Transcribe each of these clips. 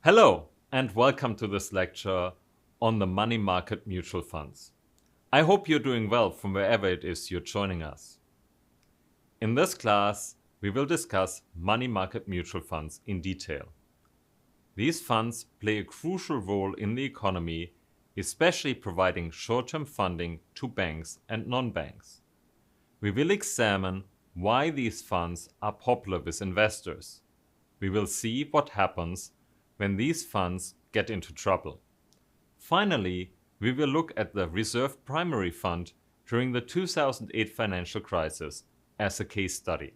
Hello, and welcome to this lecture on the money market mutual funds. I hope you're doing well from wherever it is you're joining us. In this class, we will discuss money market mutual funds in detail. These funds play a crucial role in the economy, especially providing short-term funding to banks and non-banks. We will examine why these funds are popular with investors. We will see what happens when these funds get into trouble. Finally, we will look at the Reserve Primary Fund during the 2008 financial crisis as a case study.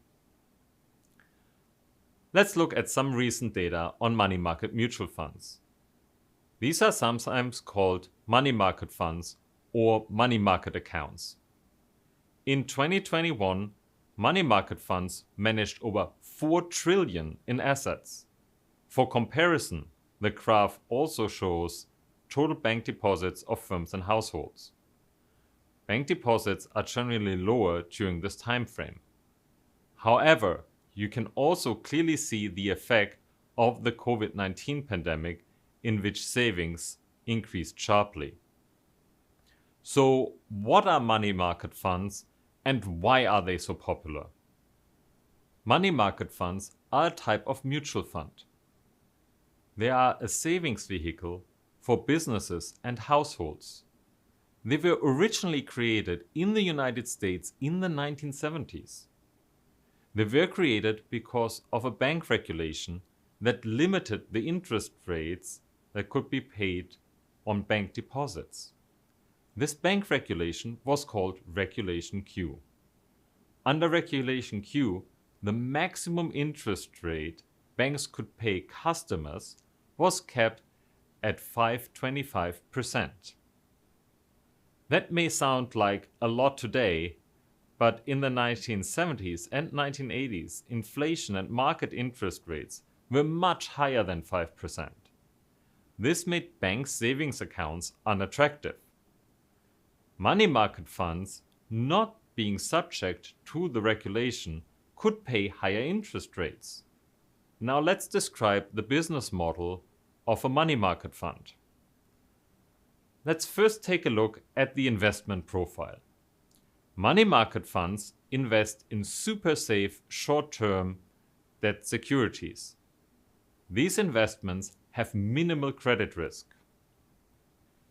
Let's look at some recent data on money market mutual funds. These are sometimes called money market funds or money market accounts. In 2021, money market funds managed over 4 trillion in assets. For comparison, the graph also shows total bank deposits of firms and households. Bank deposits are generally lower during this time frame. However, you can also clearly see the effect of the COVID-19 pandemic in which savings increased sharply. So, what are money market funds and why are they so popular? Money market funds are a type of mutual fund. They are a savings vehicle for businesses and households. They were originally created in the United States in the 1970s. They were created because of a bank regulation that limited the interest rates that could be paid on bank deposits. This bank regulation was called Regulation Q. Under Regulation Q, the maximum interest rate banks could pay customers was kept at 5.25%. That may sound like a lot today, but in the 1970s and 1980s, inflation and market interest rates were much higher than 5%. This made bank savings accounts unattractive. Money market funds, not being subject to the regulation, could pay higher interest rates. Now let's describe the business model of a money market fund. Let's first take a look at the investment profile. Money market funds invest in super safe short-term debt securities. These investments have minimal credit risk.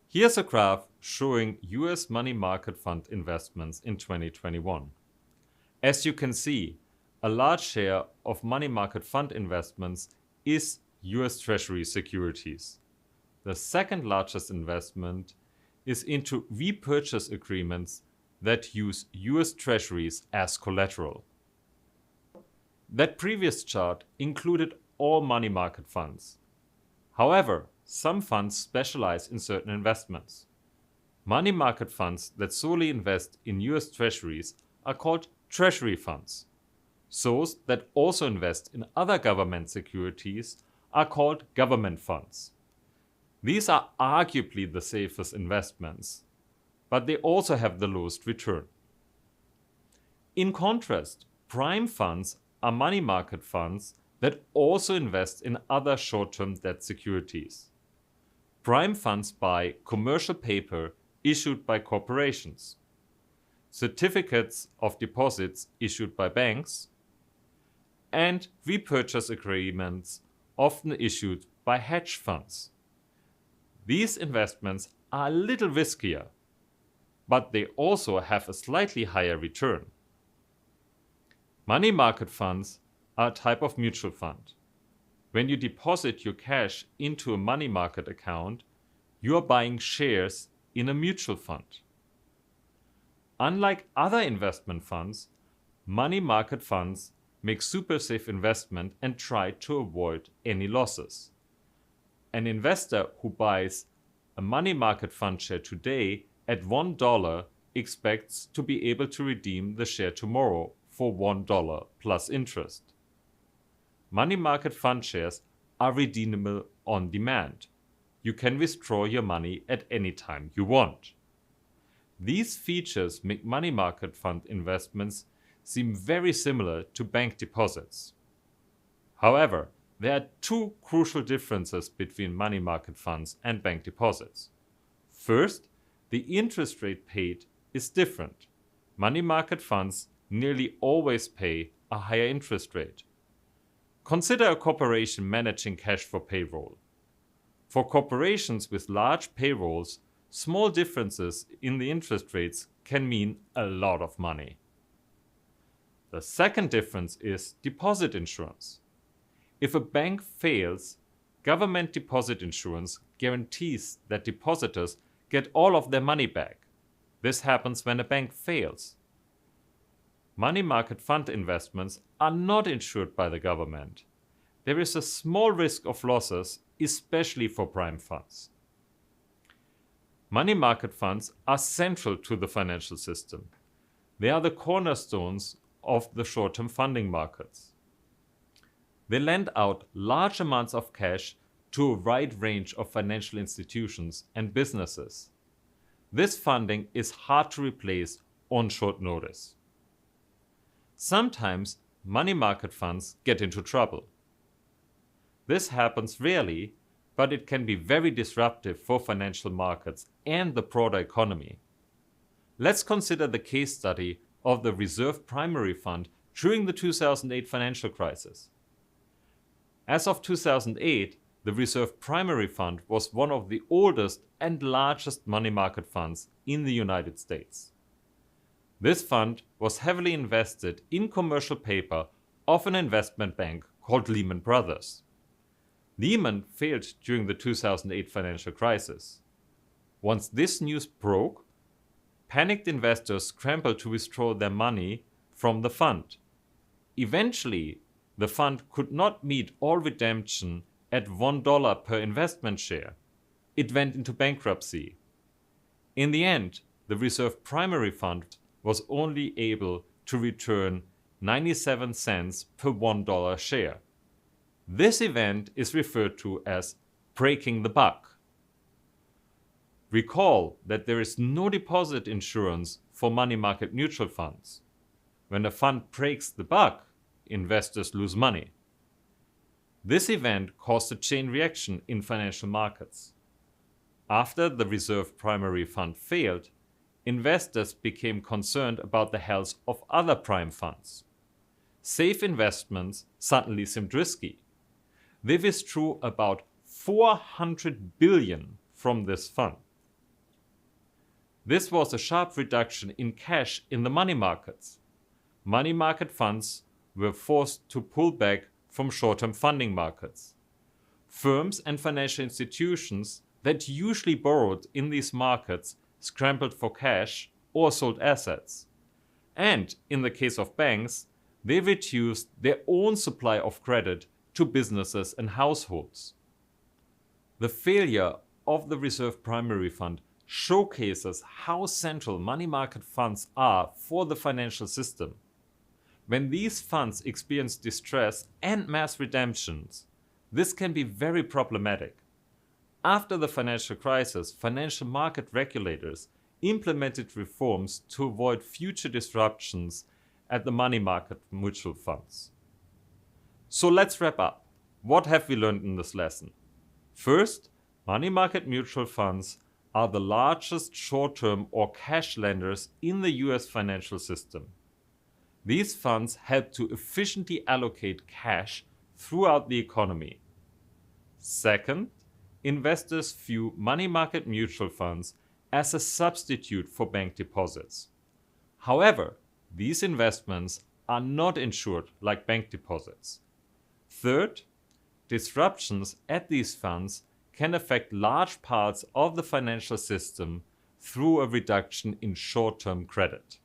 Here's a graph showing US money market fund investments in 2021. As you can see, a large share of money market fund investments is US Treasury securities. The second largest investment is into repurchase agreements that use US Treasuries as collateral. That previous chart included all money market funds. However, some funds specialize in certain investments. Money market funds that solely invest in US Treasuries are called Treasury funds. Those that also invest in other government securities are called government funds. These are arguably the safest investments, but they also have the lowest return. In contrast, prime funds are money market funds that also invest in other short-term debt securities. Prime funds buy commercial paper issued by corporations, certificates of deposits issued by banks, and repurchase agreements often issued by hedge funds. These investments are a little riskier, but they also have a slightly higher return. Money market funds are a type of mutual fund. When you deposit your cash into a money market account, you are buying shares in a mutual fund. Unlike other investment funds, money market funds make super safe investment and try to avoid any losses. An investor who buys a money market fund share today at $1 expects to be able to redeem the share tomorrow for $1 plus interest. Money market fund shares are redeemable on demand. You can withdraw your money at any time you want. These features make money market fund investments seem very similar to bank deposits. However, there are two crucial differences between money market funds and bank deposits. First, the interest rate paid is different. Money market funds nearly always pay a higher interest rate. Consider a corporation managing cash for payroll. For corporations with large payrolls, small differences in the interest rates can mean a lot of money. The second difference is deposit insurance. If a bank fails, government deposit insurance guarantees that depositors get all of their money back. This happens when a bank fails. Money market fund investments are not insured by the government. There is a small risk of losses, especially for prime funds. Money market funds are central to the financial system. They are the cornerstones of the short-term funding markets. They lend out large amounts of cash to a wide range of financial institutions and businesses. This funding is hard to replace on short notice. Sometimes money market funds get into trouble. This happens rarely, but it can be very disruptive for financial markets and the broader economy. Let's consider the case study of the Reserve Primary Fund during the 2008 financial crisis. As of 2008, the Reserve Primary Fund was one of the oldest and largest money market funds in the United States. This fund was heavily invested in commercial paper of an investment bank called Lehman Brothers. Lehman failed during the 2008 financial crisis. Once this news broke, panicked investors scrambled to withdraw their money from the fund. Eventually, the fund could not meet all redemption at $1 per investment share. It went into bankruptcy. In the end, the Reserve Primary Fund was only able to return 97 cents per $1 share. This event is referred to as breaking the buck. Recall that there is no deposit insurance for money market mutual funds. When a fund breaks the buck, investors lose money. This event caused a chain reaction in financial markets. After the Reserve Primary Fund failed, investors became concerned about the health of other prime funds. Safe investments suddenly seemed risky. They withdrew about $400 billion from this fund. This was a sharp reduction in cash in the money markets. Money market funds were forced to pull back from short-term funding markets. Firms and financial institutions that usually borrowed in these markets scrambled for cash or sold assets. And in the case of banks, they reduced their own supply of credit to businesses and households. The failure of the Reserve Primary Fund showcases how central money market funds are for the financial system. When these funds experience distress and mass redemptions, this can be very problematic. After the financial crisis, financial market regulators implemented reforms to avoid future disruptions at the money market mutual funds. So let's wrap up. What have we learned in this lesson? First, money market mutual funds are the largest short-term or cash lenders in the US financial system. These funds help to efficiently allocate cash throughout the economy. Second, investors view money market mutual funds as a substitute for bank deposits. However, these investments are not insured like bank deposits. Third, disruptions at these funds can affect large parts of the financial system through a reduction in short-term credit.